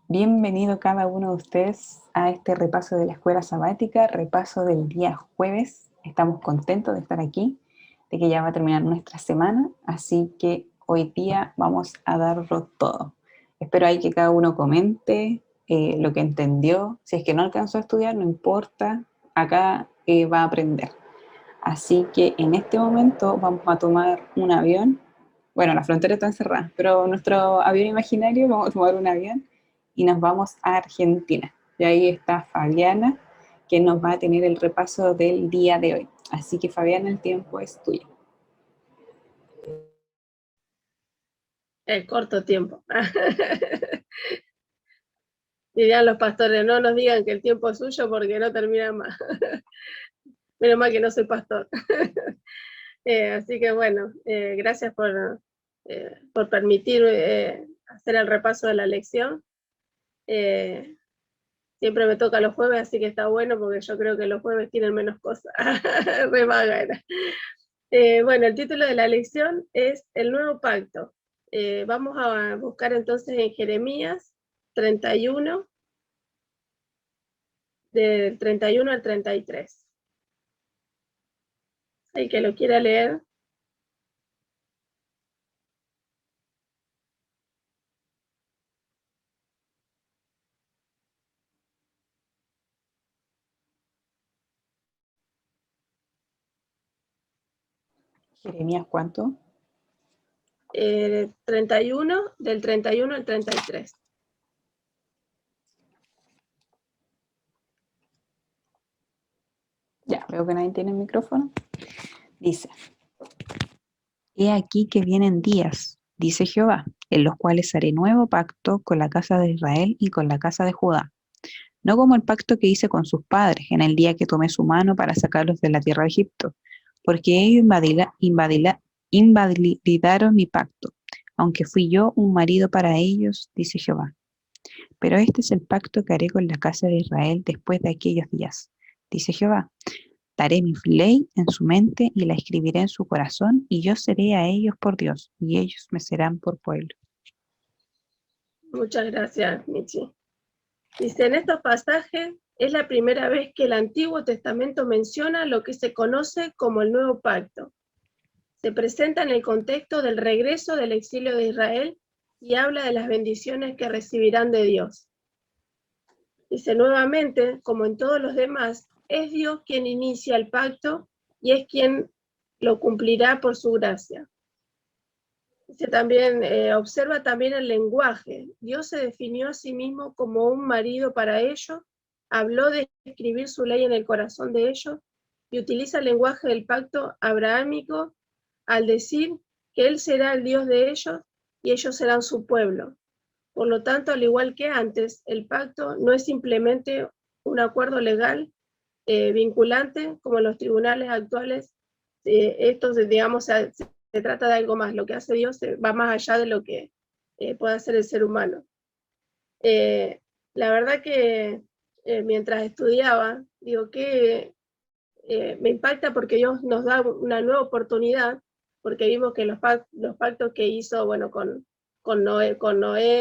Bienvenido cada uno de ustedes a este repaso de la escuela sabática, repaso del día jueves. Estamos contentos de estar aquí, de que ya va a terminar nuestra semana, así que hoy día vamos a darlo todo. Espero ahí que cada uno comente lo que entendió. Si es que no alcanzó a estudiar, no importa, acá va a aprender. Así que en este momento vamos a tomar un avión. Bueno, la frontera está encerrada, pero nuestro avión imaginario, vamos a tomar un avión y nos vamos a Argentina. Y ahí está Fabiana, que nos va a tener el repaso del día de hoy. Así que Fabiana, el tiempo es tuyo. El corto tiempo. Dirían los pastores, no nos digan que el tiempo es suyo porque no termina más. Menos mal que no soy pastor. Así que bueno, gracias por permitir hacer el repaso de la lección. Siempre me toca los jueves, así que está bueno porque yo creo que los jueves tienen menos cosas. Re vaga era. Bueno, el título de la lección es El Nuevo Pacto. Vamos a buscar entonces en Jeremías 31, del 31 al 33. El que lo quiera leer. Jeremías, ¿cuánto? 31, del 31 al 33. Ya, veo que nadie tiene el micrófono. Dice, he aquí que vienen días, dice Jehová, en los cuales haré nuevo pacto con la casa de Israel y con la casa de Judá, no como el pacto que hice con sus padres en el día que tomé su mano para sacarlos de la tierra de Egipto, porque ellos invalidaron mi pacto, aunque fui yo un marido para ellos, dice Jehová. Pero este es el pacto que haré con la casa de Israel después de aquellos días, dice Jehová. Daré mi ley en su mente y la escribiré en su corazón, y yo seré a ellos por Dios, y ellos me serán por pueblo. Muchas gracias, Michi. Dice, en estos pasajes es la primera vez que el Antiguo Testamento menciona lo que se conoce como el Nuevo Pacto. Se presenta en el contexto del regreso del exilio de Israel y habla de las bendiciones que recibirán de Dios. Dice nuevamente, como en todos los demás, es Dios quien inicia el pacto y es quien lo cumplirá por su gracia. Dice también, observa también el lenguaje. Dios se definió a sí mismo como un marido para ellos, habló de escribir su ley en el corazón de ellos y utiliza el lenguaje del pacto abrahámico al decir que Él será el Dios de ellos y ellos serán su pueblo. Por lo tanto, al igual que antes, el pacto no es simplemente un acuerdo legal vinculante como los tribunales actuales. Estos, digamos, se trata de algo más. Lo que hace Dios va más allá de lo que puede hacer el ser humano. La verdad que mientras estudiaba, digo que me impacta porque Dios nos da una nueva oportunidad, porque vimos que los pactos que hizo, bueno, con Noé,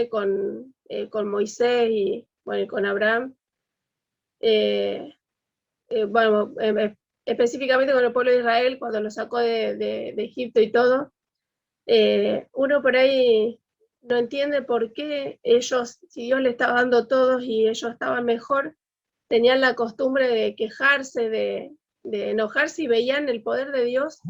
con Moisés y bueno, con Abraham, bueno, específicamente con el pueblo de Israel, cuando lo sacó de Egipto y todo, uno por ahí no entiende por qué ellos, si Dios le estaba dando todos y ellos estaban mejor, tenían la costumbre de quejarse, de enojarse y veían el poder de Dios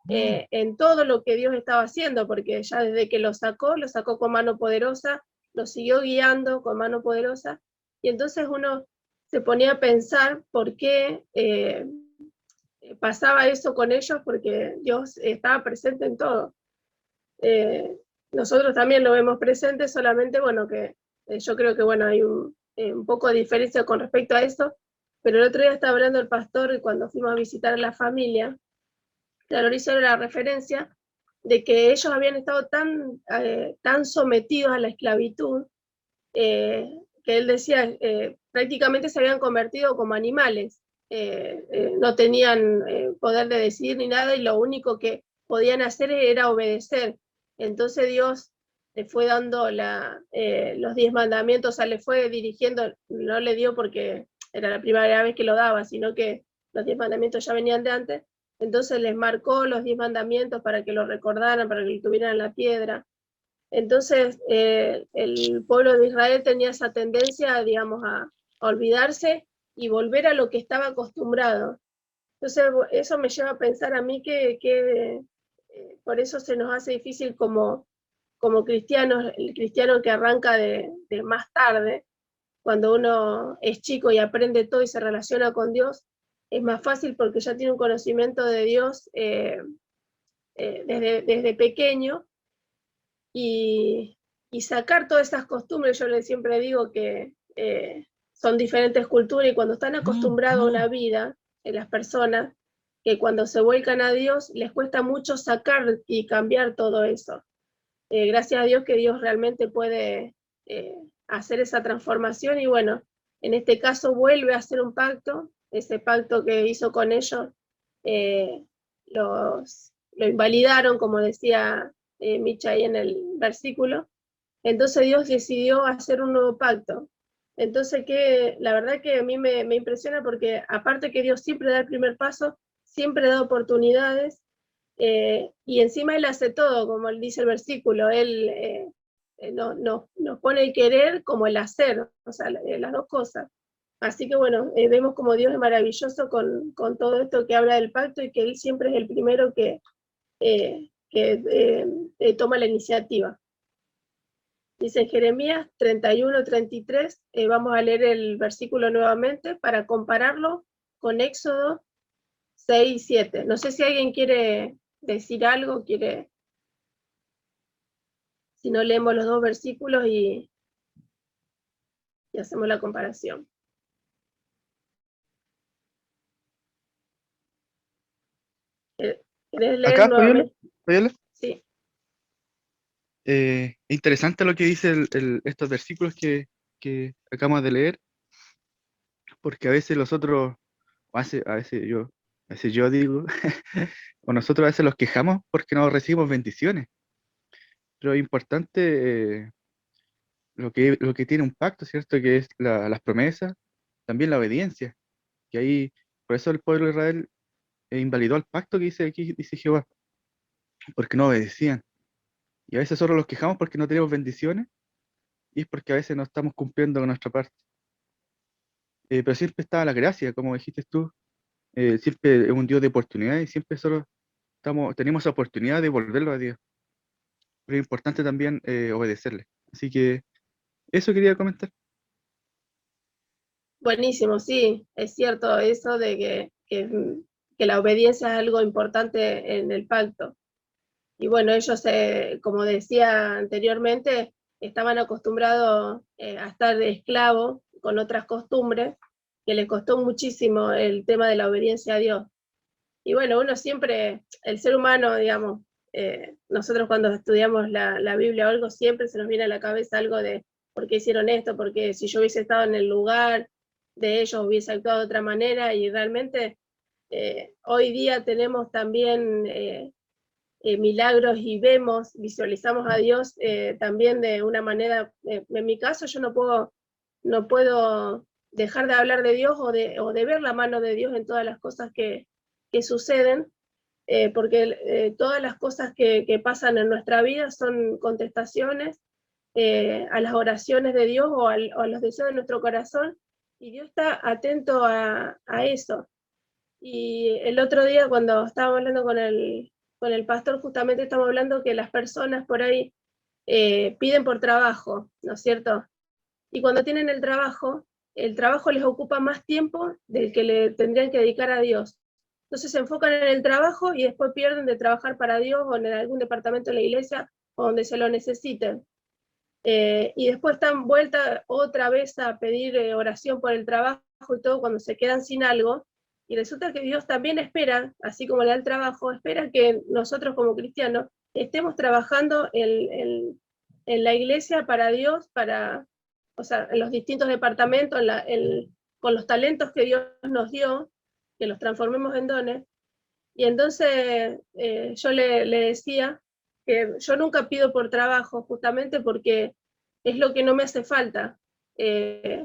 en todo lo que Dios estaba haciendo, porque ya desde que lo sacó con mano poderosa, lo siguió guiando con mano poderosa, y entonces uno se ponía a pensar por qué pasaba eso con ellos, porque Dios estaba presente en todo. Nosotros también lo vemos presente, solamente, bueno, que yo creo que, bueno, hay un poco de diferencia con respecto a eso, pero el otro día estaba hablando el pastor y cuando fuimos a visitar a la familia, claro, hizo la referencia de que ellos habían estado tan sometidos a la esclavitud, que él decía, prácticamente se habían convertido como animales, no tenían poder de decidir ni nada y lo único que podían hacer era obedecer. Entonces Dios le fue dando los 10 mandamientos, o sea, le fue dirigiendo, no le dio porque era la primera vez que lo daba, sino que los 10 mandamientos ya venían de antes, entonces les marcó los 10 mandamientos para que lo recordaran, para que lo tuvieran en la piedra. Entonces, el pueblo de Israel tenía esa tendencia, digamos, a olvidarse y volver a lo que estaba acostumbrado. Entonces, eso me lleva a pensar a mí que por eso se nos hace difícil como cristianos, el cristiano que arranca de más tarde, cuando uno es chico y aprende todo y se relaciona con Dios, es más fácil porque ya tiene un conocimiento de Dios desde pequeño, y sacar todas esas costumbres. Yo siempre digo que son diferentes culturas, y cuando están acostumbrados a una vida, las personas, que cuando se vuelcan a Dios les cuesta mucho sacar y cambiar todo eso. Gracias a Dios que Dios realmente puede hacer esa transformación, y bueno, en este caso vuelve a hacer un pacto. Ese pacto que hizo con ellos lo invalidaron, como decía Micha ahí en el versículo. Entonces Dios decidió hacer un nuevo pacto. Entonces, la verdad que a mí me impresiona, porque aparte que Dios siempre da el primer paso, siempre da oportunidades, y encima Él hace todo, como él dice el versículo. Él nos pone el querer como el hacer, o sea, las dos cosas. Así que bueno, vemos como Dios es maravilloso con todo esto que habla del pacto, y que Él siempre es el primero que toma la iniciativa. Dice en Jeremías 31-33, vamos a leer el versículo nuevamente para compararlo con Éxodo 6 y 7. No sé si alguien quiere decir algo, si no leemos los dos versículos y hacemos la comparación. ¿Querés leer Acá, Fabiola, nuevamente? Fabiola, Sí. interesante lo que dice estos versículos que acabamos de leer, porque a veces los otros, a veces yo digo, o nosotros a veces los quejamos porque no recibimos bendiciones, pero es importante lo que tiene un pacto, ¿cierto? Que es las promesas, también la obediencia, que ahí, por eso el pueblo de Israel invalidó el pacto que dice aquí, dice Jehová, porque no obedecían. Y a veces solo los quejamos porque no tenemos bendiciones, y es porque a veces no estamos cumpliendo con nuestra parte. Pero siempre está la gracia, como dijiste tú, siempre es un Dios de oportunidad, y siempre solo tenemos la oportunidad de volverlo a Dios. Pero es importante también obedecerle. Así que eso quería comentar. Buenísimo, sí, es cierto eso de que la obediencia es algo importante en el pacto. Y bueno, ellos, como decía anteriormente, estaban acostumbrados a estar de esclavos con otras costumbres, que les costó muchísimo el tema de la obediencia a Dios. Y bueno, uno siempre, el ser humano, digamos, nosotros cuando estudiamos la Biblia o algo, siempre se nos viene a la cabeza algo de por qué hicieron esto, porque si yo hubiese estado en el lugar de ellos hubiese actuado de otra manera. Y realmente hoy día tenemos también milagros, y visualizamos a Dios también de una manera. En mi caso yo no puedo dejar de hablar de Dios, o de ver la mano de Dios en todas las cosas que suceden, porque todas las cosas que pasan en nuestra vida son contestaciones a las oraciones de Dios, o a los deseos de nuestro corazón, y Dios está atento a eso. Y el otro día, cuando estábamos hablando con el pastor, justamente estamos hablando que las personas por ahí piden por trabajo, ¿no es cierto? Y cuando tienen el trabajo les ocupa más tiempo del que le tendrían que dedicar a Dios. Entonces se enfocan en el trabajo y después pierden de trabajar para Dios, o en algún departamento de la iglesia, o donde se lo necesiten. Y después están vuelta otra vez a pedir oración por el trabajo y todo, cuando se quedan sin algo. Y resulta que Dios también espera, así como le da el trabajo, espera que nosotros como cristianos estemos trabajando en la iglesia para Dios, o sea, en los distintos departamentos, con los talentos que Dios nos dio, que los transformemos en dones. Y entonces yo le decía que yo nunca pido por trabajo, justamente porque es lo que no me hace falta.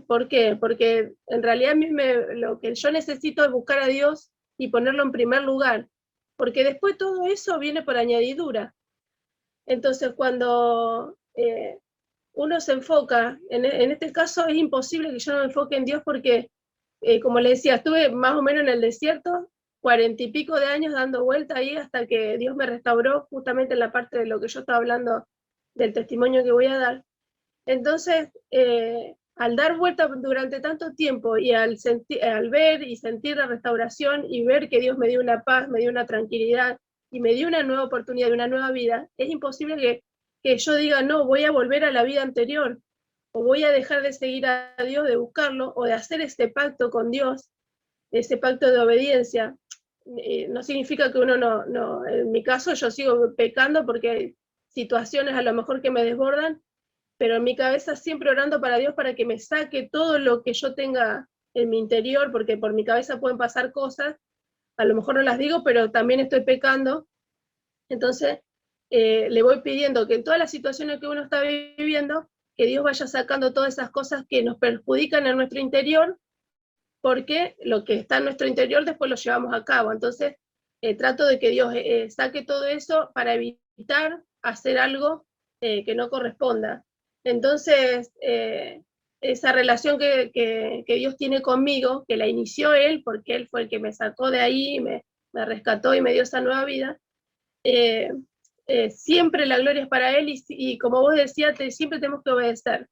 ¿Por qué? Porque en realidad a mí lo que yo necesito es buscar a Dios y ponerlo en primer lugar, porque después todo eso viene por añadidura. Entonces cuando uno se enfoca, en este caso es imposible que yo no me enfoque en Dios porque, como le decía, estuve más o menos en el desierto, 40 y pico de años dando vuelta ahí hasta que Dios me restauró justamente en la parte de lo que yo estaba hablando del testimonio que voy a dar. Entonces, al dar vuelta durante tanto tiempo y al ver y sentir la restauración y ver que Dios me dio una paz, me dio una tranquilidad y me dio una nueva oportunidad, una nueva vida, es imposible que yo diga, no, voy a volver a la vida anterior, o voy a dejar de seguir a Dios, de buscarlo, o de hacer este pacto con Dios, ese pacto de obediencia. No significa que uno no, en mi caso yo sigo pecando porque hay situaciones a lo mejor que me desbordan, pero en mi cabeza siempre orando para Dios para que me saque todo lo que yo tenga en mi interior, porque por mi cabeza pueden pasar cosas, a lo mejor no las digo, pero también estoy pecando. Entonces, le voy pidiendo que en todas las situaciones que uno está viviendo, que Dios vaya sacando todas esas cosas que nos perjudican en nuestro interior, porque lo que está en nuestro interior después lo llevamos a cabo. Entonces, trato de que Dios saque todo eso para evitar hacer algo que no corresponda. Entonces, esa relación que Dios tiene conmigo, que la inició Él, porque Él fue el que me sacó de ahí, me rescató y me dio esa nueva vida, siempre la gloria es para Él y como vos decías, siempre tenemos que obedecer.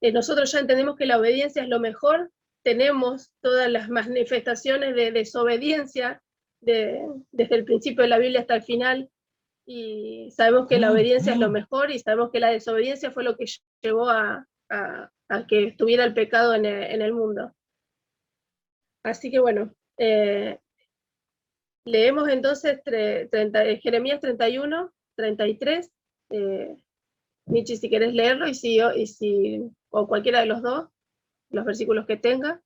Nosotros ya entendemos que la obediencia es lo mejor, tenemos todas las manifestaciones de desobediencia desde el principio de la Biblia hasta el final, y sabemos que la obediencia es lo mejor, y sabemos que la desobediencia fue lo que llevó a que estuviera el pecado en el mundo. Así que bueno, leemos entonces Jeremías 31, 33. Michi, si querés leerlo, o cualquiera de los dos, los versículos que tenga.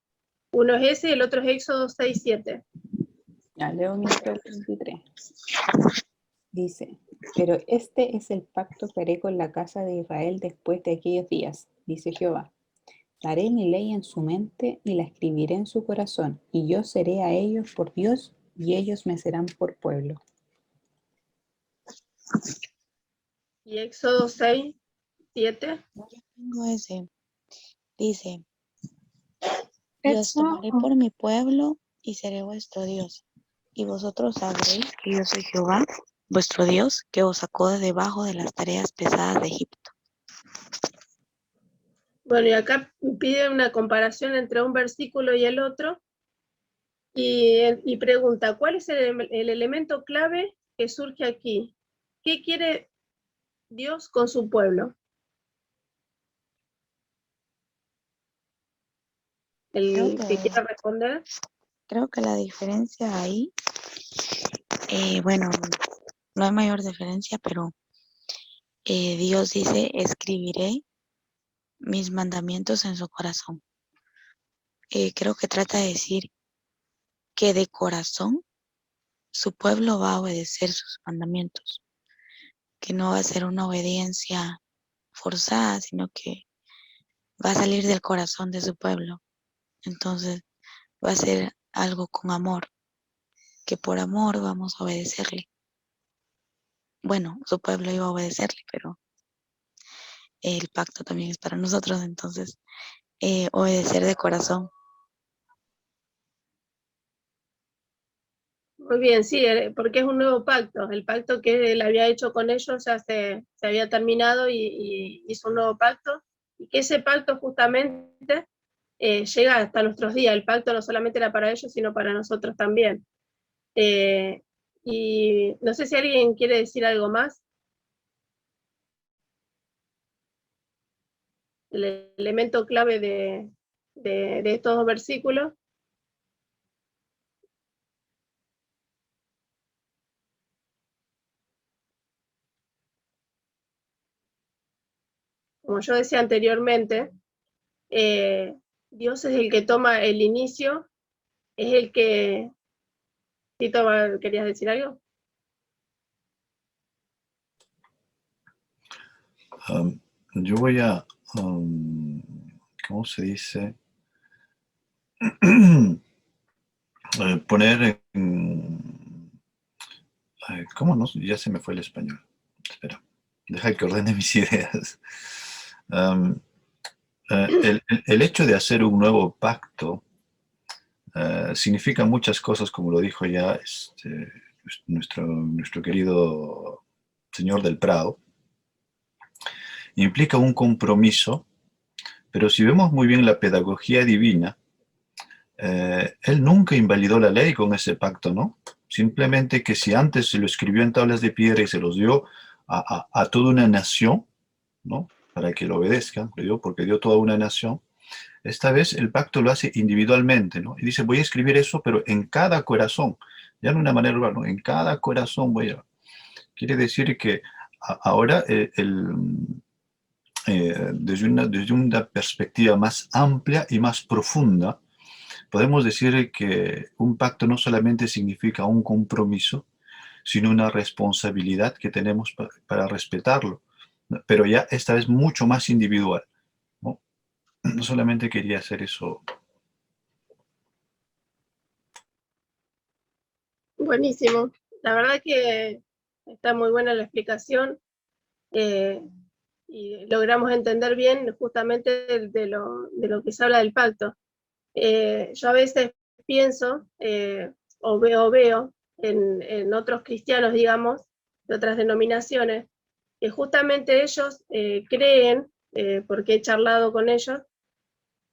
Uno es ese y el otro es Éxodo 6, 7. Ya, leo Micheo 33. Dice, pero este es el pacto que haré con la casa de Israel después de aquellos días, dice Jehová. Daré mi ley en su mente y la escribiré en su corazón, y yo seré a ellos por Dios, y ellos me serán por pueblo. Y Éxodo 6, 7. Yo tengo ese. Dice, y os tomaré por mi pueblo y seré vuestro Dios. Y vosotros sabréis que yo soy Jehová, vuestro Dios, que os sacó de debajo de las tareas pesadas de Egipto. Bueno, y acá pide una comparación entre un versículo y el otro, y pregunta, ¿cuál es el elemento clave que surge aquí? ¿Qué quiere Dios con su pueblo? El que quiera responder. Creo que la diferencia ahí, bueno, no hay mayor diferencia, pero Dios dice, escribiré mis mandamientos en su corazón. Creo que trata de decir que de corazón su pueblo va a obedecer sus mandamientos, que no va a ser una obediencia forzada, sino que va a salir del corazón de su pueblo. Entonces va a ser algo con amor, que por amor vamos a obedecerle. Bueno, su pueblo iba a obedecerle, pero el pacto también es para nosotros, entonces obedecer de corazón. Muy bien, sí, porque es un nuevo pacto. El pacto que él había hecho con ellos ya se había terminado y hizo un nuevo pacto. Y que ese pacto justamente llega hasta nuestros días. El pacto no solamente era para ellos, sino para nosotros también. Y no sé si alguien quiere decir algo más. El elemento clave de estos dos versículos. Como yo decía anteriormente, Dios es el que toma el inicio, es el que... Tito, ¿querías decir algo? Yo voy a, ¿cómo se dice? Poner en... ¿Cómo no? Ya se me fue el español. Espera, deja que ordene mis ideas. El hecho de hacer un nuevo pacto significa muchas cosas, como lo dijo ya nuestro querido señor del Prado. Implica un compromiso, pero si vemos muy bien la pedagogía divina, él nunca invalidó la ley con ese pacto, ¿no? Simplemente que si antes se lo escribió en tablas de piedra y se los dio a toda una nación, ¿no? Para que lo obedezcan, porque dio toda una nación. Esta vez el pacto lo hace individualmente, ¿no? Y dice, voy a escribir eso, pero en cada corazón, ya de una manera urbana, ¿no? En cada corazón voy a... Quiere decir que ahora desde una perspectiva más amplia y más profunda, podemos decir que un pacto no solamente significa un compromiso, sino una responsabilidad que tenemos para respetarlo, pero ya esta vez mucho más individual, ¿no? No solamente quería hacer eso. Buenísimo. La verdad que está muy buena la explicación y logramos entender bien justamente de lo que se habla del pacto. Yo a veces pienso o veo en otros cristianos, digamos, de otras denominaciones, que justamente ellos creen, porque he charlado con ellos,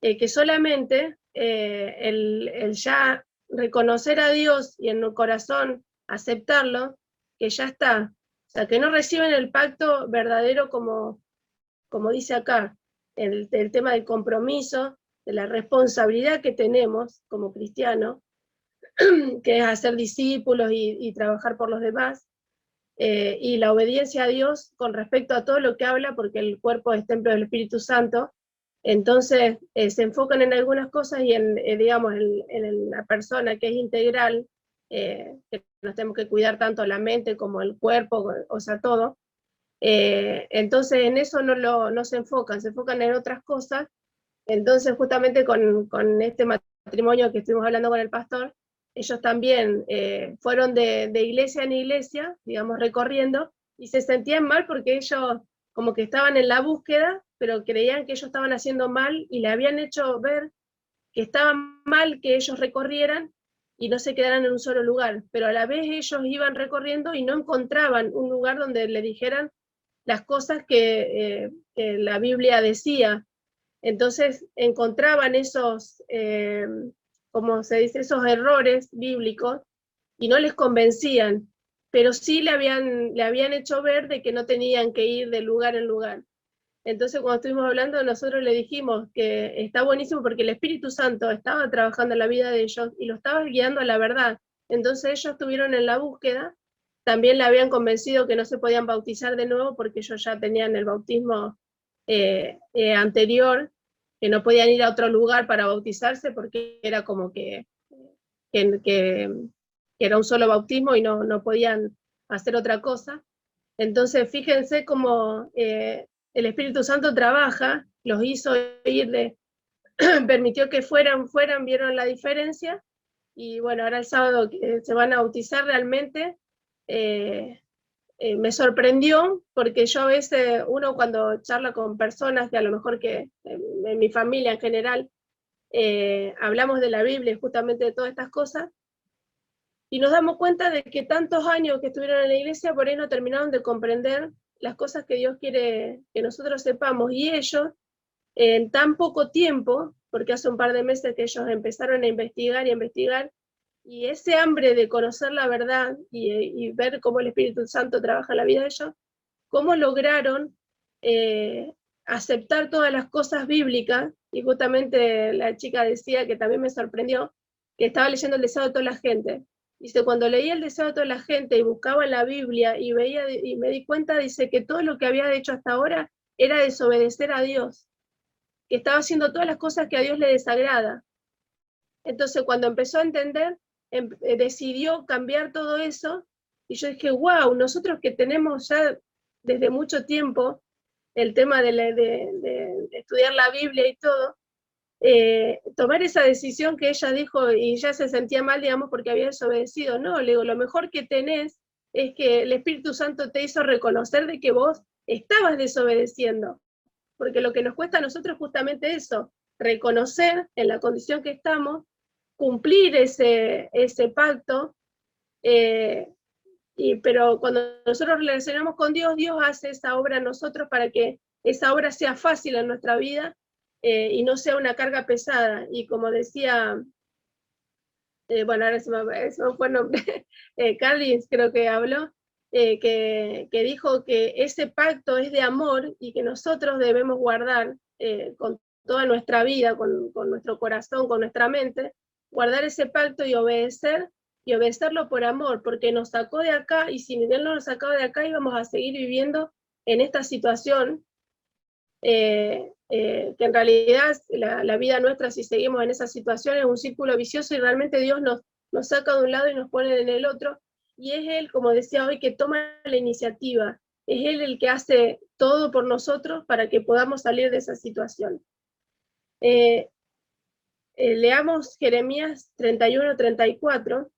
que solamente el ya reconocer a Dios y en el corazón aceptarlo, que ya está. O sea, que no reciben el pacto verdadero como dice acá, el tema del compromiso, de la responsabilidad que tenemos como cristianos, que es hacer discípulos y trabajar por los demás, y la obediencia a Dios con respecto a todo lo que habla, porque el cuerpo es templo del Espíritu Santo. Entonces se enfocan en algunas cosas y digamos, en la persona que es integral, que nos tenemos que cuidar tanto la mente como el cuerpo, o sea, todo. Entonces en eso no se enfocan en otras cosas. Entonces justamente con este matrimonio que estuvimos hablando con el pastor, ellos también fueron de iglesia en iglesia, digamos, recorriendo, y se sentían mal porque ellos como que estaban en la búsqueda, pero creían que ellos estaban haciendo mal y le habían hecho ver que estaba mal que ellos recorrieran y no se quedaran en un solo lugar, pero a la vez ellos iban recorriendo y no encontraban un lugar donde le dijeran las cosas que la Biblia decía. Entonces encontraban esos, como se dice, esos errores bíblicos y no les convencían, pero sí le habían hecho ver de que no tenían que ir de lugar en lugar. Entonces cuando estuvimos hablando, nosotros le dijimos que está buenísimo porque el Espíritu Santo estaba trabajando en la vida de ellos y lo estaba guiando a la verdad. Entonces ellos estuvieron en la búsqueda, también le habían convencido que no se podían bautizar de nuevo porque ellos ya tenían el bautismo anterior, que no podían ir a otro lugar para bautizarse porque era como que era un solo bautismo y no podían hacer otra cosa. Entonces fíjense cómo el Espíritu Santo trabaja, los hizo ir permitió que fueran, vieron la diferencia, y bueno, ahora el sábado que se van a bautizar realmente, me sorprendió, porque yo a veces, uno cuando charla con personas que a lo mejor que en mi familia en general, hablamos de la Biblia y justamente de todas estas cosas, y nos damos cuenta de que tantos años que estuvieron en la iglesia por ahí no terminaron de comprender las cosas que Dios quiere que nosotros sepamos, y ellos en tan poco tiempo, porque hace un par de meses que ellos empezaron a investigar, y ese hambre de conocer la verdad y ver cómo el Espíritu Santo trabaja en la vida de ellos, cómo lograron aceptar todas las cosas bíblicas. Y justamente la chica decía, que también me sorprendió, que estaba leyendo el deseo de toda la gente. Dice, cuando leía el deseo de toda la gente y buscaba en la Biblia y veía, y me di cuenta, dice, que todo lo que había hecho hasta ahora era desobedecer a Dios, que estaba haciendo todas las cosas que a Dios le desagrada. Entonces cuando empezó a entender, decidió cambiar todo eso, y yo dije, wow, nosotros que tenemos ya desde mucho tiempo el tema de estudiar la Biblia y todo, tomar esa decisión que ella dijo y ya se sentía mal, digamos, porque había desobedecido. No, le digo, lo mejor que tenés es que el Espíritu Santo te hizo reconocer de que vos estabas desobedeciendo, porque lo que nos cuesta a nosotros es justamente eso, reconocer en la condición que estamos, cumplir ese pacto, pero cuando nosotros relacionamos con Dios, Dios hace esa obra en nosotros para que esa obra sea fácil en nuestra vida y no sea una carga pesada. Y como decía, bueno, ahora se me fue el nombre, Carlins creo que habló, que dijo que ese pacto es de amor y que nosotros debemos guardar con toda nuestra vida, con nuestro corazón, con nuestra mente, guardar ese pacto y obedecerlo por amor, porque nos sacó de acá, y si Él no nos sacaba de acá, íbamos a seguir viviendo en esta situación, que en realidad la vida nuestra, si seguimos en esa situación, es un círculo vicioso y realmente Dios nos saca de un lado y nos pone en el otro, y es Él, como decía hoy, que toma la iniciativa, es Él el que hace todo por nosotros para que podamos salir de esa situación. Leamos Jeremías 31-34.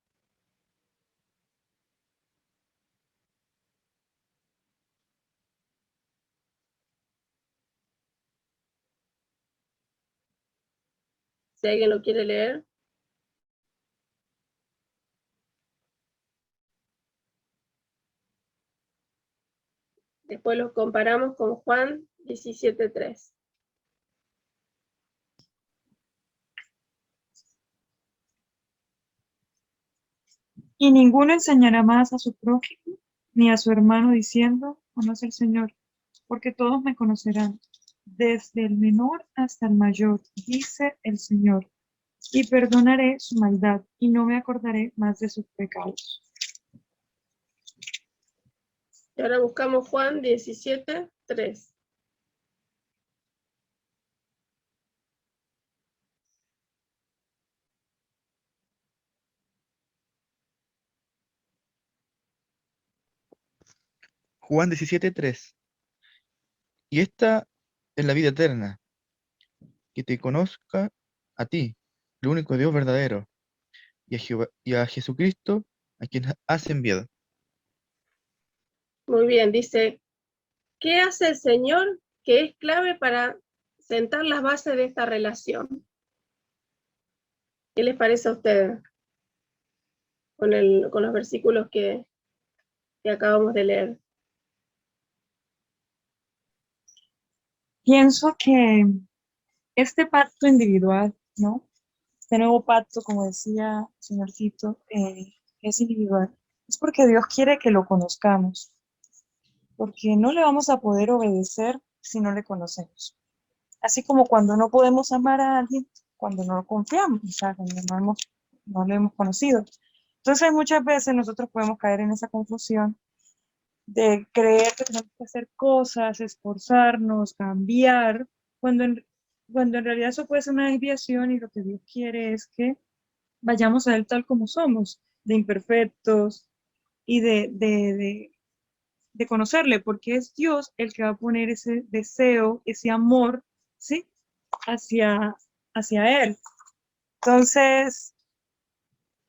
Si alguien lo quiere leer. Después los comparamos con Juan 17:3. Y ninguno enseñará más a su prójimo, ni a su hermano diciendo, conoce al Señor, porque todos me conocerán, desde el menor hasta el mayor, dice el Señor, y perdonaré su maldad, y no me acordaré más de sus pecados. Y ahora buscamos Juan 17:3. Juan 17:3. Y esta es la vida eterna, que te conozca a ti, el único Dios verdadero, y a Jesucristo, a quien has enviado. Muy bien, dice, ¿qué hace el Señor que es clave para sentar las bases de esta relación? ¿Qué les parece a ustedes con los versículos que acabamos de leer? Pienso que este pacto individual, ¿no? Este nuevo pacto, como decía el señorcito, es individual. Es porque Dios quiere que lo conozcamos, porque no le vamos a poder obedecer si no le conocemos. Así como cuando no podemos amar a alguien, cuando no confiamos, o sea, cuando no lo hemos conocido. Entonces, muchas veces nosotros podemos caer en esa confusión de creer que tenemos que hacer cosas, esforzarnos, cambiar, cuando en realidad eso puede ser una desviación y lo que Dios quiere es que vayamos a Él tal como somos, de imperfectos y de conocerle, porque es Dios el que va a poner ese deseo, ese amor, ¿sí? Hacia Él. Entonces,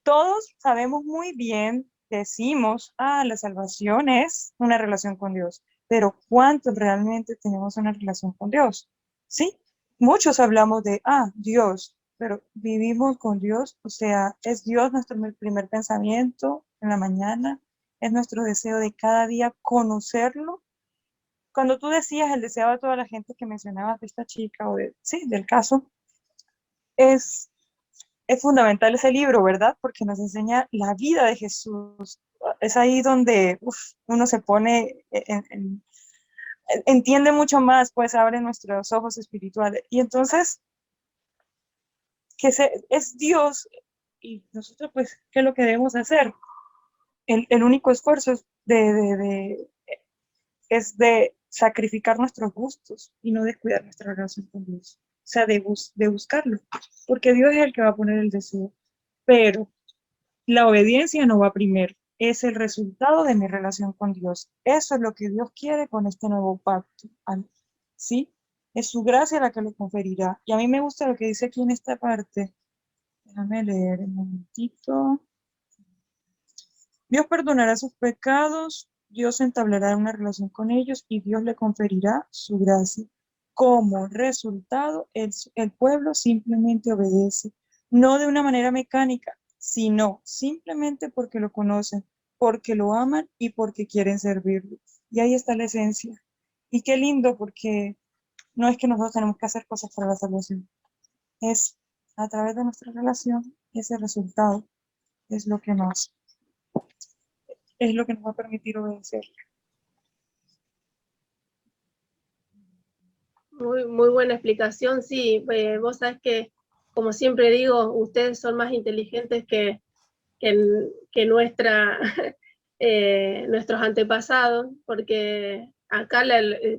todos sabemos muy bien, decimos, la salvación es una relación con Dios, pero ¿cuántos realmente tenemos una relación con Dios? ¿Sí? Muchos hablamos de, Dios, pero vivimos con Dios, o sea, es Dios nuestro primer pensamiento en la mañana, es nuestro deseo de cada día conocerlo. Cuando tú decías el deseo de toda la gente que mencionabas de esta chica o del caso, es fundamental ese libro, ¿verdad? Porque nos enseña la vida de Jesús. Es ahí donde uno se pone, entiende mucho más, pues abre nuestros ojos espirituales. Y entonces, es Dios y nosotros, pues, ¿qué es lo que debemos hacer? El único esfuerzo es de sacrificar nuestros gustos y no descuidar nuestra relación con Dios. O sea, de buscarlo, porque Dios es el que va a poner el deseo. Pero la obediencia no va primero, es el resultado de mi relación con Dios. Eso es lo que Dios quiere con este nuevo pacto. ¿sí? Es su gracia la que lo conferirá. Y a mí me gusta lo que dice aquí en esta parte. Déjame leer un momentito. Dios perdonará sus pecados, Dios entablará una relación con ellos y Dios le conferirá su gracia. Como resultado, el pueblo simplemente obedece, no de una manera mecánica, sino simplemente porque lo conocen, porque lo aman y porque quieren servirlo. Y ahí está la esencia. Y qué lindo, porque no es que nosotros tenemos que hacer cosas para la salvación, es a través de nuestra relación, ese resultado es lo que nos va a permitir obedecer. Muy buena explicación, sí. Vos sabés que, como siempre digo, ustedes son más inteligentes que nuestros antepasados, porque acá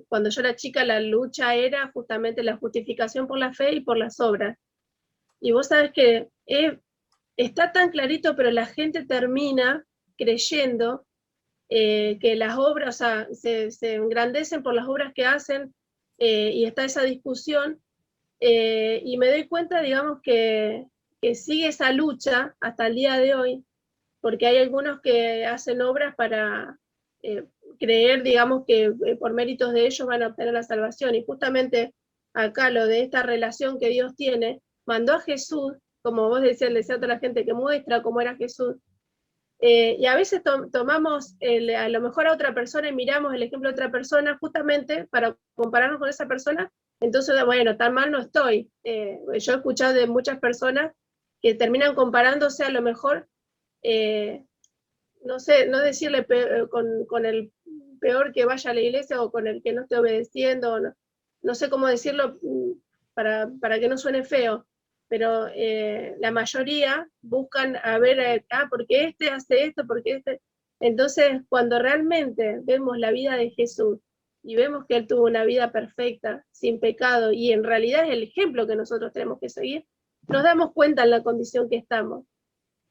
cuando yo era chica la lucha era justamente la justificación por la fe y por las obras. Y vos sabés que está tan clarito, pero la gente termina creyendo que las obras, o sea, se engrandecen por las obras que hacen, y está esa discusión, y me doy cuenta, digamos, que sigue esa lucha hasta el día de hoy, porque hay algunos que hacen obras para creer, digamos, que por méritos de ellos van a obtener la salvación, y justamente acá lo de esta relación que Dios tiene, mandó a Jesús, como vos decías, le decía a toda la gente que muestra cómo era Jesús, y a veces tomamos a lo mejor a otra persona y miramos el ejemplo de otra persona justamente para compararnos con esa persona, entonces, bueno, tan mal no estoy. Yo he escuchado de muchas personas que terminan comparándose a lo mejor, no sé, no decirle con el peor que vaya a la iglesia o con el que no esté obedeciendo, no sé cómo decirlo para que no suene feo, pero la mayoría buscan a ver, porque este hace esto, porque este. Entonces, cuando realmente vemos la vida de Jesús y vemos que Él tuvo una vida perfecta, sin pecado, y en realidad es el ejemplo que nosotros tenemos que seguir, nos damos cuenta en la condición que estamos.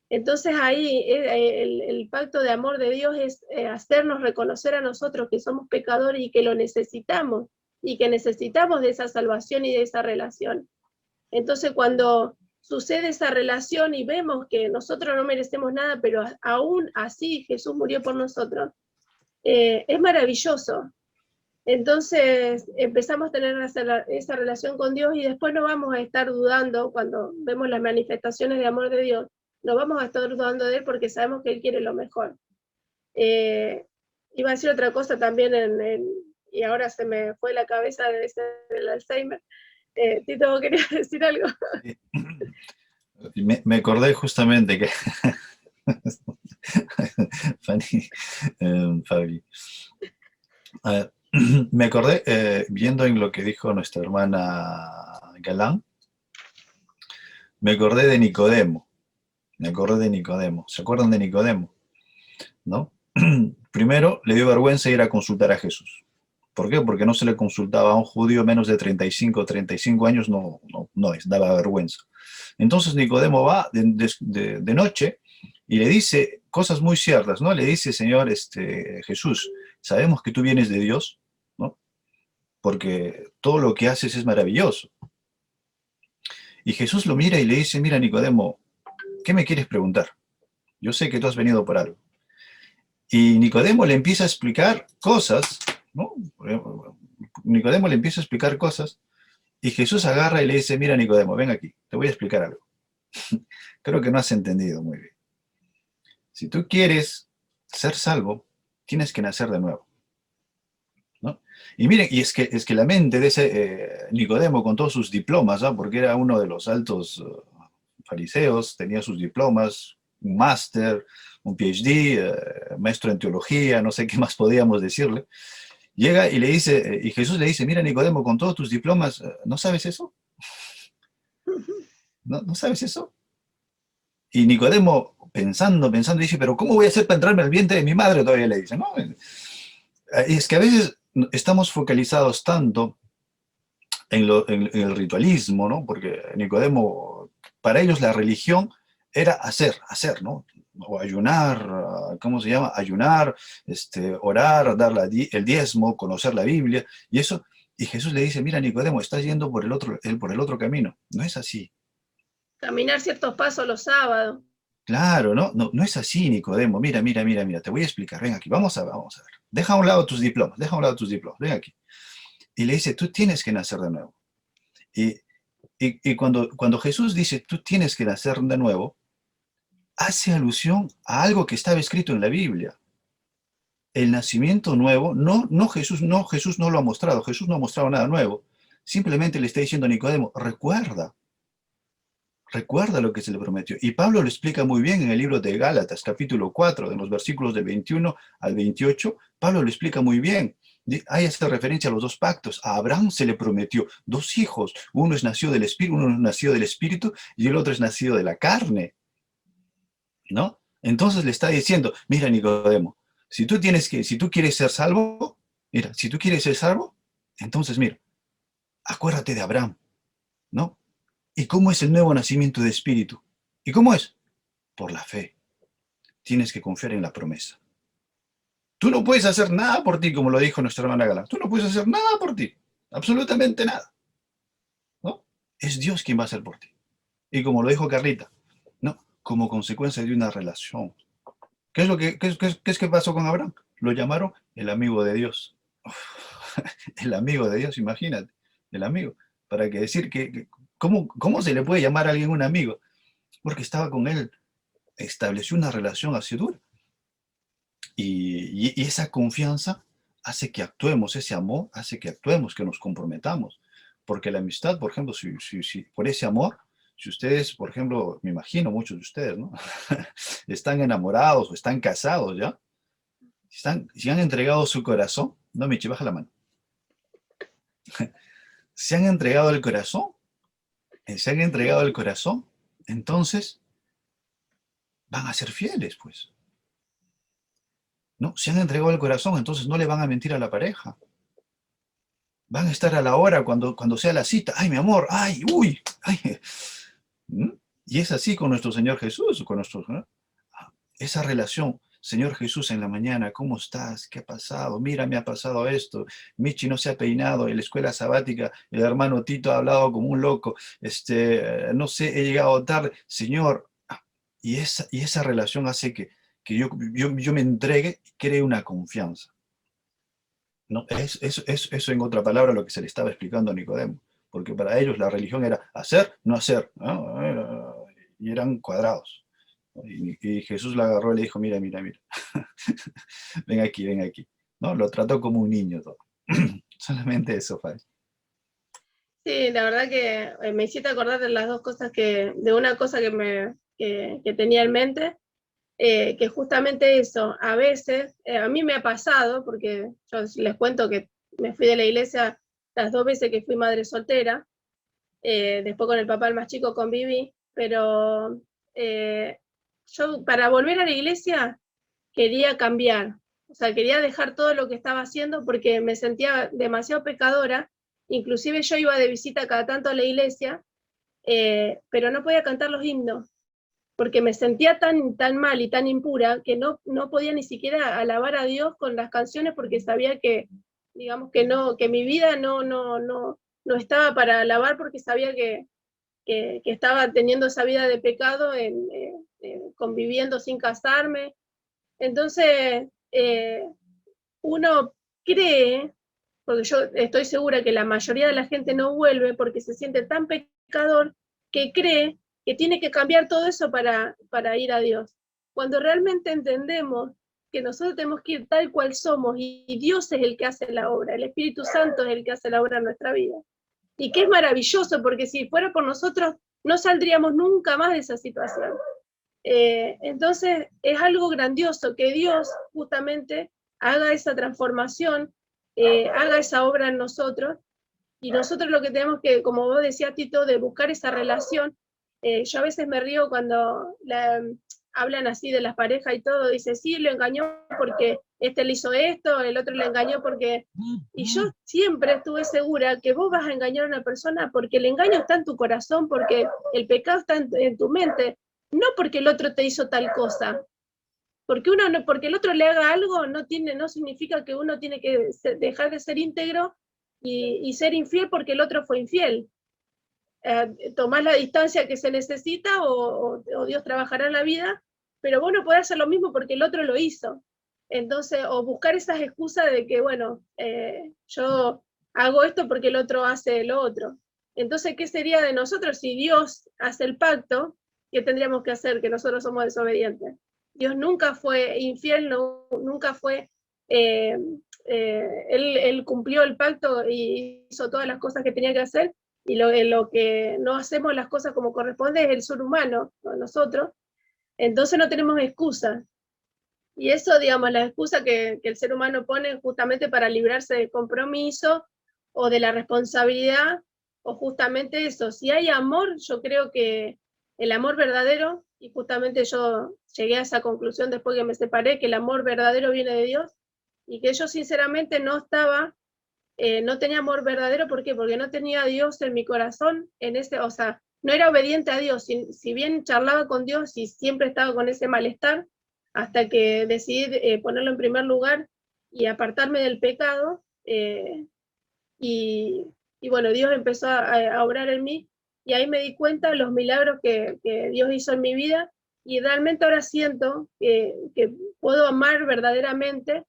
Entonces ahí el pacto de amor de Dios es hacernos reconocer a nosotros que somos pecadores y que lo necesitamos, y que necesitamos de esa salvación y de esa relación. Entonces cuando sucede esa relación y vemos que nosotros no merecemos nada, pero aún así Jesús murió por nosotros, es maravilloso. Entonces empezamos a tener esa relación con Dios y después no vamos a estar dudando cuando vemos las manifestaciones de amor de Dios, no vamos a estar dudando de Él porque sabemos que Él quiere lo mejor. Iba a decir otra cosa también, y ahora se me fue la cabeza del Alzheimer. Tito, ¿querías decir algo? Me acordé justamente que Fabi, me acordé viendo en lo que dijo nuestra hermana Galán, me acordé de Nicodemo. ¿Se acuerdan de Nicodemo? ¿No? Primero le dio vergüenza ir a consultar a Jesús. ¿Por qué? Porque no se le consultaba a un judío menos de 35 años, no daba vergüenza. Entonces Nicodemo va de noche y le dice cosas muy ciertas, ¿no? Le dice, Señor, Jesús, sabemos que tú vienes de Dios, ¿no? Porque todo lo que haces es maravilloso. Y Jesús lo mira y le dice, mira, Nicodemo, ¿qué me quieres preguntar? Yo sé que tú has venido por algo. Y Nicodemo le empieza a explicar cosas, ¿no? Nicodemo le empieza a explicar cosas y Jesús agarra y le dice, mira, Nicodemo, ven aquí, te voy a explicar algo. Creo que no has entendido muy bien. Si tú quieres ser salvo, tienes que nacer de nuevo, ¿no? Y miren, y es que la mente de ese Nicodemo con todos sus diplomas, ¿no? Porque era uno de los altos fariseos, tenía sus diplomas, un máster, un PhD, maestro en teología, no sé qué más podíamos decirle. Llega y le dice, y Jesús le dice, mira, Nicodemo, con todos tus diplomas, ¿no sabes eso? ¿No sabes eso? Y Nicodemo, pensando, dice, pero ¿cómo voy a hacer para entrarme al vientre de mi madre? Todavía le dice, ¿no? Es que a veces estamos focalizados tanto en el ritualismo, ¿no? Porque Nicodemo, para ellos la religión era hacer, ¿no? O ayunar, ¿cómo se llama? Ayunar, orar, dar el diezmo, conocer la Biblia, y eso. Y Jesús le dice, mira Nicodemo, estás yendo por el otro camino. No es así. Caminar ciertos pasos los sábados. Claro, no es así, Nicodemo. Mira, te voy a explicar. Ven aquí, vamos a ver. Deja a un lado tus diplomas, ven aquí. Y le dice, tú tienes que nacer de nuevo. Y cuando Jesús dice, tú tienes que nacer de nuevo, hace alusión a algo que estaba escrito en la Biblia. El nacimiento nuevo, Jesús no lo ha mostrado, Jesús no ha mostrado nada nuevo. Simplemente le está diciendo a Nicodemo, recuerda lo que se le prometió. Y Pablo lo explica muy bien en el libro de Gálatas, capítulo 4, en los versículos de 21 al 28, Pablo lo explica muy bien. Hay esta referencia a los dos pactos. A Abraham se le prometió 2 hijos. Uno es nacido del Espíritu y el otro es nacido de la carne. ¿No? Entonces le está diciendo, mira Nicodemo, si tú quieres ser salvo, entonces mira, acuérdate de Abraham, ¿no? ¿Y cómo es el nuevo nacimiento de espíritu? ¿Y cómo es? Por la fe. Tienes que confiar en la promesa. Tú no puedes hacer nada por ti, como lo dijo nuestra hermana Galán. Tú no puedes hacer nada por ti. Absolutamente nada. ¿No? Es Dios quien va a hacer por ti. Y como lo dijo Carlita, ¿no? Como consecuencia de una relación. ¿Qué es que pasó con Abraham? Lo llamaron el amigo de Dios. El amigo de Dios, imagínate. El amigo. Para que decir que ¿cómo se le puede llamar a alguien un amigo? Porque estaba con él, estableció una relación así dura. Y esa confianza hace que actuemos, ese amor hace que actuemos, que nos comprometamos. Porque la amistad, por ejemplo, si por ese amor, si ustedes, por ejemplo, me imagino muchos de ustedes, ¿no? Están enamorados o están casados, ¿ya? Si han entregado su corazón, no, Michi, baja la mano. Si han entregado el corazón, entonces van a ser fieles, pues. ¿No? Si han entregado el corazón, entonces no le van a mentir a la pareja. Van a estar a la hora cuando sea la cita. ¡Ay, mi amor! ¡Ay, uy! ¡Ay! Y es así con nuestro Señor Jesús, ¿no? Esa relación. Señor Jesús, en la mañana, ¿cómo estás? ¿Qué ha pasado? Mira, me ha pasado esto. Michi no se ha peinado. En la escuela sabática, el hermano Tito ha hablado como un loco. No sé, he llegado tarde. Señor, y esa relación hace que yo me entregue y cree una confianza. ¿No? Eso en otra palabra lo que se le estaba explicando a Nicodemo. Porque para ellos la religión era hacer, no hacer, ¿no? Y eran cuadrados. Y Jesús la agarró y le dijo, mira. ven aquí. ¿No? Lo trató como un niño todo. Solamente eso, Fay. Sí, la verdad que me hiciste acordar de las dos cosas de una cosa que tenía en mente, que justamente eso, a veces, a mí me ha pasado, porque yo les cuento que me fui de la iglesia las 2 veces que fui madre soltera, después con el papá el más chico conviví, pero yo para volver a la iglesia quería cambiar, o sea, quería dejar todo lo que estaba haciendo porque me sentía demasiado pecadora. Inclusive yo iba de visita cada tanto a la iglesia, pero no podía cantar los himnos, porque me sentía tan mal y tan impura que no podía ni siquiera alabar a Dios con las canciones, porque sabía que, digamos que mi vida no estaba para alabar, porque sabía que estaba teniendo esa vida de pecado, conviviendo sin casarme. Entonces, uno cree, porque yo estoy segura que la mayoría de la gente no vuelve porque se siente tan pecador que cree que tiene que cambiar todo eso para ir a Dios. Cuando realmente entendemos que nosotros tenemos que ir tal cual somos y Dios es el que hace la obra, el Espíritu Santo es el que hace la obra en nuestra vida. Y que es maravilloso, porque si fuera por nosotros no saldríamos nunca más de esa situación. Entonces es algo grandioso que Dios justamente haga esa transformación, haga esa obra en nosotros, y nosotros lo que tenemos que, como vos decías, Tito, de buscar esa relación. Yo a veces me río cuando hablan así de las parejas y todo, dice, sí, lo engañó porque este le hizo esto, el otro le engañó porque... Y yo siempre estuve segura que vos vas a engañar a una persona porque el engaño está en tu corazón, porque el pecado está en tu mente, no porque el otro te hizo tal cosa. Porque el otro le haga algo no significa que uno tiene que dejar de ser íntegro y ser infiel porque el otro fue infiel. Tomás la distancia que se necesita o Dios trabajará en la vida, pero vos no podés hacer lo mismo porque el otro lo hizo. Entonces, o buscar esas excusas de que, bueno, yo hago esto porque el otro hace lo otro. Entonces, ¿qué sería de nosotros si Dios hace el pacto? ¿Qué tendríamos que hacer? Que nosotros somos desobedientes. Dios nunca fue infiel, nunca fue... él cumplió el pacto y hizo todas las cosas que tenía que hacer, y lo que no hacemos las cosas como corresponde es el ser humano, ¿no? Nosotros. Entonces no tenemos excusas. Y eso, digamos, la excusa que el ser humano pone justamente para librarse del compromiso o de la responsabilidad, o justamente eso. Si hay amor, yo creo que el amor verdadero, y justamente yo llegué a esa conclusión después que me separé, que el amor verdadero viene de Dios, y que yo sinceramente no tenía amor verdadero. ¿Por qué? Porque no tenía a Dios en mi corazón, o sea, no era obediente a Dios, si bien charlaba con Dios y siempre estaba con ese malestar, hasta que decidí ponerlo en primer lugar y apartarme del pecado, y bueno, Dios empezó a obrar en mí, y ahí me di cuenta de los milagros que Dios hizo en mi vida, y realmente ahora siento que puedo amar verdaderamente.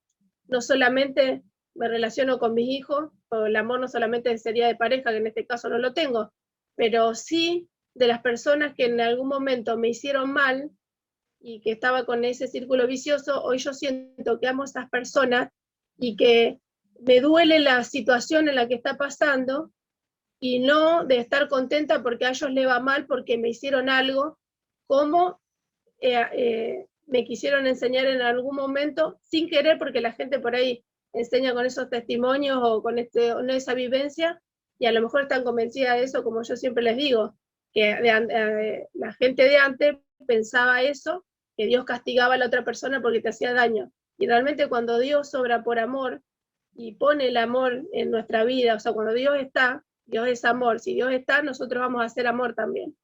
No solamente me relaciono con mis hijos, o el amor no solamente sería de pareja, que en este caso no lo tengo, pero sí de las personas que en algún momento me hicieron mal y que estaba con ese círculo vicioso. Hoy yo siento que amo a esas personas y que me duele la situación en la que está pasando, y no de estar contenta porque a ellos les va mal porque me hicieron algo, como me quisieron enseñar en algún momento, sin querer, porque la gente por ahí enseña con esos testimonios o con esa vivencia, y a lo mejor están convencidas de eso, como yo siempre les digo, que la gente de antes pensaba eso, que Dios castigaba a la otra persona porque te hacía daño. Y realmente cuando Dios obra por amor y pone el amor en nuestra vida, o sea, cuando Dios está, Dios es amor. Si Dios está, nosotros vamos a hacer amor también.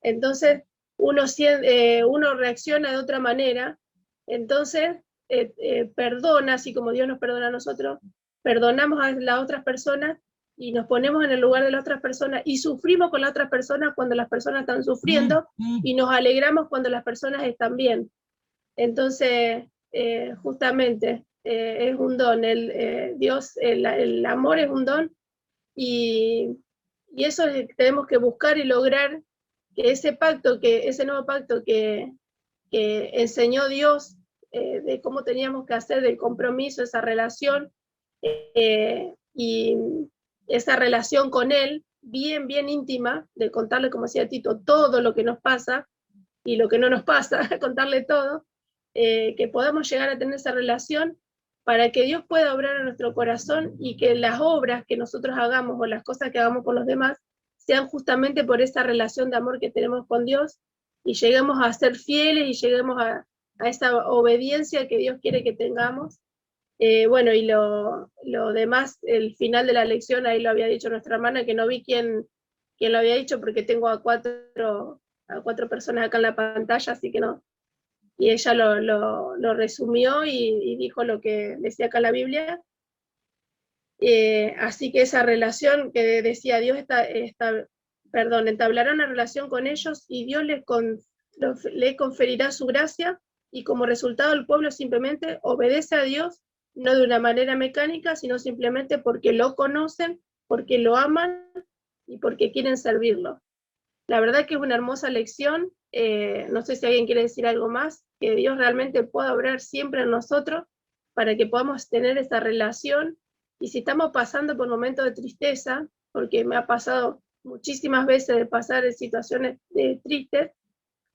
Entonces, uno reacciona de otra manera. Entonces, perdona, así como Dios nos perdona a nosotros, perdonamos a las otras personas y nos ponemos en el lugar de las otras personas y sufrimos con las otras personas cuando las personas están sufriendo, y nos alegramos cuando las personas están bien. Entonces, justamente, es un don. Dios, el amor es un don, y eso tenemos que buscar y lograr que ese nuevo pacto que enseñó Dios, de cómo teníamos que hacer, del compromiso, esa relación, y esa relación con Él, bien, bien íntima, de contarle, como decía Tito, todo lo que nos pasa y lo que no nos pasa, contarle todo, que podamos llegar a tener esa relación para que Dios pueda obrar en nuestro corazón, y que las obras que nosotros hagamos o las cosas que hagamos por los demás sean justamente por esa relación de amor que tenemos con Dios, y lleguemos a ser fieles y lleguemos a esa obediencia que Dios quiere que tengamos. Bueno, y lo demás, el final de la lección, ahí lo había dicho nuestra hermana, que no vi quién lo había dicho, porque tengo a cuatro personas acá en la pantalla, así que no. Y ella lo resumió y dijo lo que decía acá la Biblia. Así que esa relación que decía Dios, entablará una relación con ellos, y Dios le conferirá su gracia, y como resultado el pueblo simplemente obedece a Dios, no de una manera mecánica, sino simplemente porque lo conocen, porque lo aman y porque quieren servirlo. La verdad que es una hermosa lección. No sé si alguien quiere decir algo más, que Dios realmente pueda obrar siempre en nosotros para que podamos tener esa relación. Y si estamos pasando por momentos de tristeza, porque me ha pasado muchísimas veces de pasar en situaciones tristes,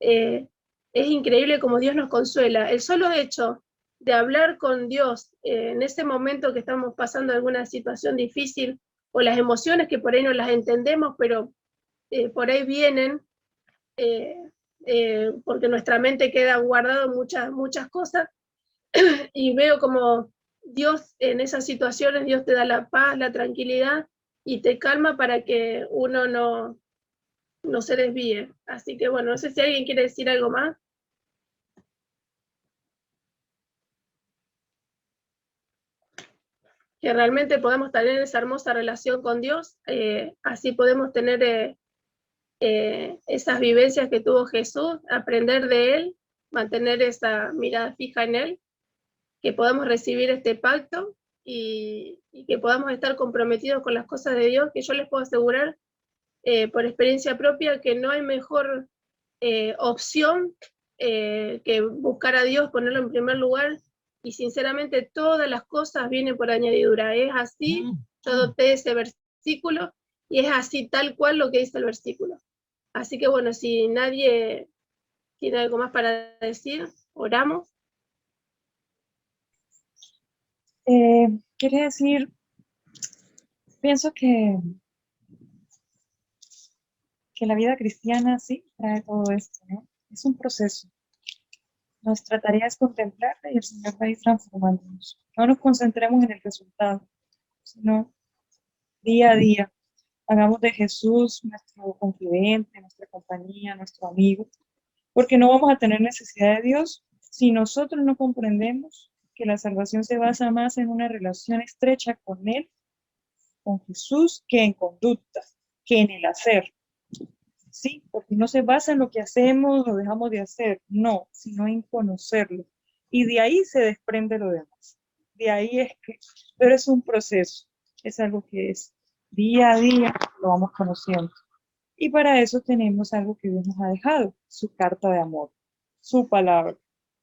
es increíble cómo Dios nos consuela. El solo hecho de hablar con Dios en ese momento que estamos pasando alguna situación difícil, o las emociones que por ahí no las entendemos, pero por ahí vienen, porque nuestra mente queda guardado muchas cosas, y veo como Dios en esas situaciones, Dios te da la paz, la tranquilidad, y te calma para que uno no se desvíe. Así que bueno, no sé si alguien quiere decir algo más. que realmente podamos tener esa hermosa relación con Dios, así podemos tener esas vivencias que tuvo Jesús, aprender de Él, mantener esa mirada fija en Él, que podamos recibir este pacto y que podamos estar comprometidos con las cosas de Dios, que yo les puedo asegurar por experiencia propia que no hay mejor opción que buscar a Dios, ponerlo en primer lugar, y sinceramente todas las cosas vienen por añadidura. Es así, yo adopté ese versículo y es así tal cual lo que dice el versículo. Así que bueno, si nadie tiene algo más para decir, oramos. Quería decir, pienso que la vida cristiana sí trae todo esto, ¿no? Es un proceso. Nuestra tarea es contemplarla y el Señor va a ir transformándonos. No nos concentremos en el resultado, sino día a día. Hagamos de Jesús nuestro confidente, nuestra compañía, nuestro amigo, porque no vamos a tener necesidad de Dios si nosotros no comprendemos que la salvación se basa más en una relación estrecha con Él, con Jesús, que en conducta, que en el hacer. Sí, porque no se basa en lo que hacemos o dejamos de hacer, no, sino en conocerlo. Y de ahí se desprende lo demás. De ahí es que, pero es un proceso, es algo que es día a día, lo vamos conociendo. Y para eso tenemos algo que Dios nos ha dejado, su carta de amor, su palabra.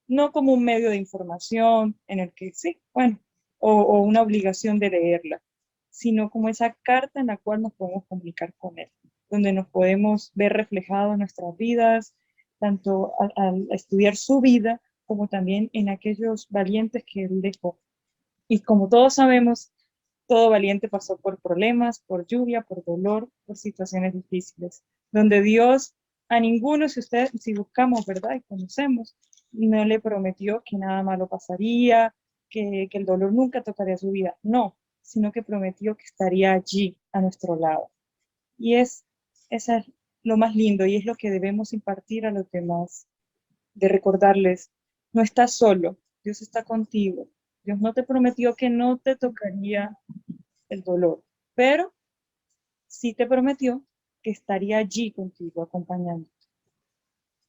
No como un medio de información en el que sí, bueno, o una obligación de leerla, sino como esa carta en la cual nos podemos comunicar con Él, donde nos podemos ver reflejados en nuestras vidas, tanto al estudiar su vida, como también en aquellos valientes que Él dejó. Y como todos sabemos, todo valiente pasó por problemas, por lluvia, por dolor, por situaciones difíciles, donde Dios a ninguno, si buscamos, ¿verdad? Y conocemos, no le prometió que nada malo pasaría, que el dolor nunca tocaría su vida, no, sino que prometió que estaría allí a nuestro lado. Y esa es lo más lindo y es lo que debemos impartir a los demás, de recordarles, no estás solo, Dios está contigo. Dios no te prometió que no te tocaría el dolor, pero sí te prometió que estaría allí contigo, acompañándote.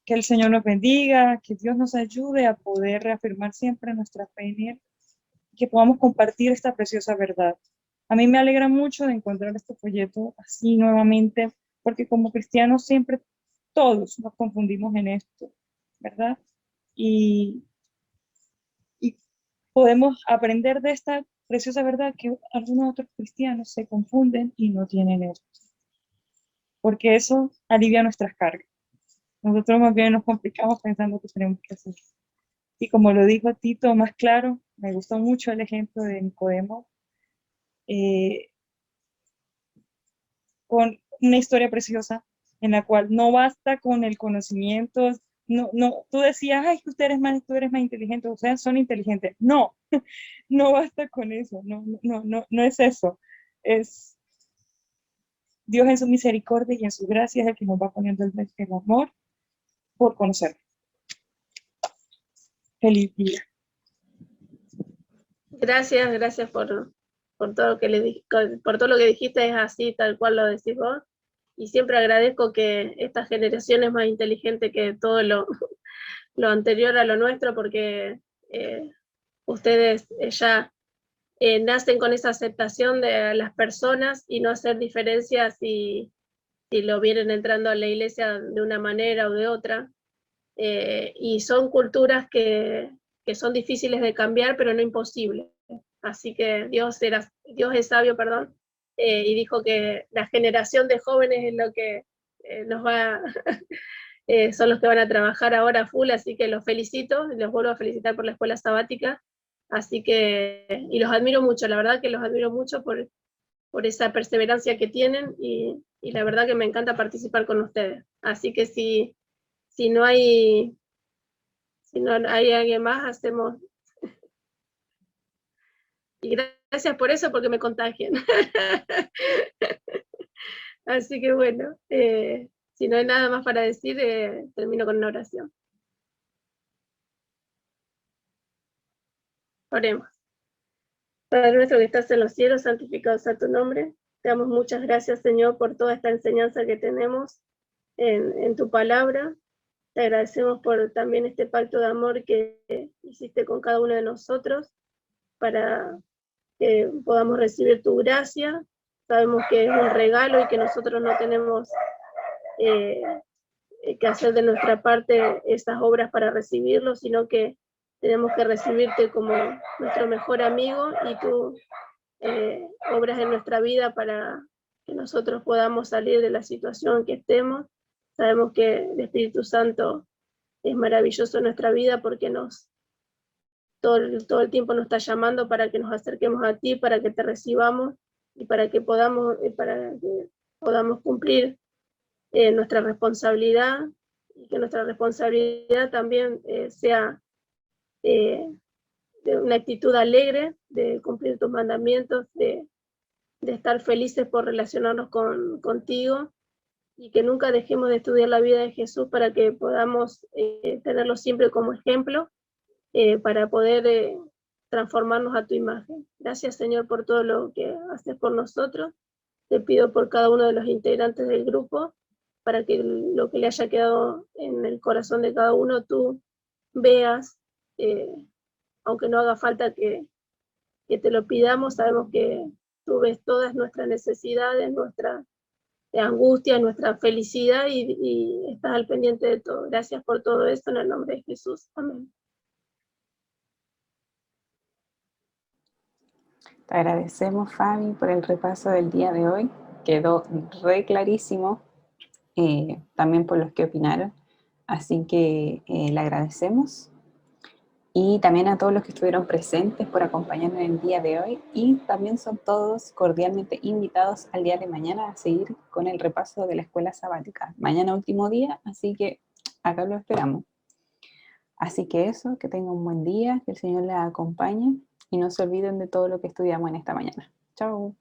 Que el Señor nos bendiga, que Dios nos ayude a poder reafirmar siempre nuestra fe en Él, que podamos compartir esta preciosa verdad. A mí me alegra mucho de encontrar este folleto así nuevamente, porque como cristianos siempre todos nos confundimos en esto, ¿verdad? Y podemos aprender de esta preciosa verdad que algunos otros cristianos se confunden y no tienen esto, porque eso alivia nuestras cargas. Nosotros más bien nos complicamos pensando que tenemos que hacer. Y como lo dijo Tito más claro, me gustó mucho el ejemplo de Nicodemo, con una historia preciosa en la cual no basta con el conocimiento, no, tú decías, ay, tú eres más inteligente, o sea, son inteligentes. No, no basta con eso, no es eso. Es Dios en su misericordia y en su gracia es el que nos va poniendo el amor por conocerlo. Feliz día. Gracias por todo lo que por todo lo que dijiste, es así, tal cual lo decís vos. Y siempre agradezco que esta generación es más inteligente que todo lo anterior a lo nuestro, porque ustedes ya nacen con esa aceptación de las personas y no hacer diferencias si lo vienen entrando a la iglesia de una manera o de otra. Y son culturas que son difíciles de cambiar, pero no imposibles. Así que Dios es sabio, perdón, y dijo que la generación de jóvenes es lo que nos va, son los que van a trabajar ahora full, así que los felicito, los vuelvo a felicitar por la escuela sabática, así que, y los admiro mucho, la verdad que los admiro mucho por esa perseverancia que tienen, y la verdad que me encanta participar con ustedes. Así que si no hay alguien más, hacemos. Y gracias por eso, porque me contagian. Así que bueno, si no hay nada más para decir, termino con una oración. Oremos. Padre nuestro que estás en los cielos, santificado sea tu nombre. Te damos muchas gracias, Señor, por toda esta enseñanza que tenemos en tu palabra. Te agradecemos por también este pacto de amor que hiciste con cada uno de nosotros para que podamos recibir tu gracia. Sabemos que es un regalo y que nosotros no tenemos que hacer de nuestra parte esas obras para recibirlo, sino que tenemos que recibirte como nuestro mejor amigo y tú obras en nuestra vida para que nosotros podamos salir de la situación que estemos. Sabemos que el Espíritu Santo es maravilloso en nuestra vida porque todo el tiempo nos está llamando para que nos acerquemos a ti, para que te recibamos y para que podamos cumplir nuestra responsabilidad, y que nuestra responsabilidad también sea de una actitud alegre, de cumplir tus mandamientos, de estar felices por relacionarnos contigo, y que nunca dejemos de estudiar la vida de Jesús para que podamos tenerlo siempre como ejemplo, para poder transformarnos a tu imagen. Gracias, Señor, por todo lo que haces por nosotros. Te pido por cada uno de los integrantes del grupo, para que lo que le haya quedado en el corazón de cada uno, tú veas, aunque no haga falta que te lo pidamos, sabemos que tú ves todas nuestras necesidades, nuestra angustia, nuestra felicidad, y estás al pendiente de todo. Gracias por todo esto, en el nombre de Jesús. Amén. Te agradecemos, Fabi, por el repaso del día de hoy. Quedó re clarísimo, también por los que opinaron. Así que le agradecemos. Y también a todos los que estuvieron presentes por acompañarnos en el día de hoy. Y también son todos cordialmente invitados al día de mañana a seguir con el repaso de la escuela sabática. Mañana último día, así que acá lo esperamos. Así que eso, que tengan un buen día, que el Señor les acompañe y no se olviden de todo lo que estudiamos en esta mañana. Chao.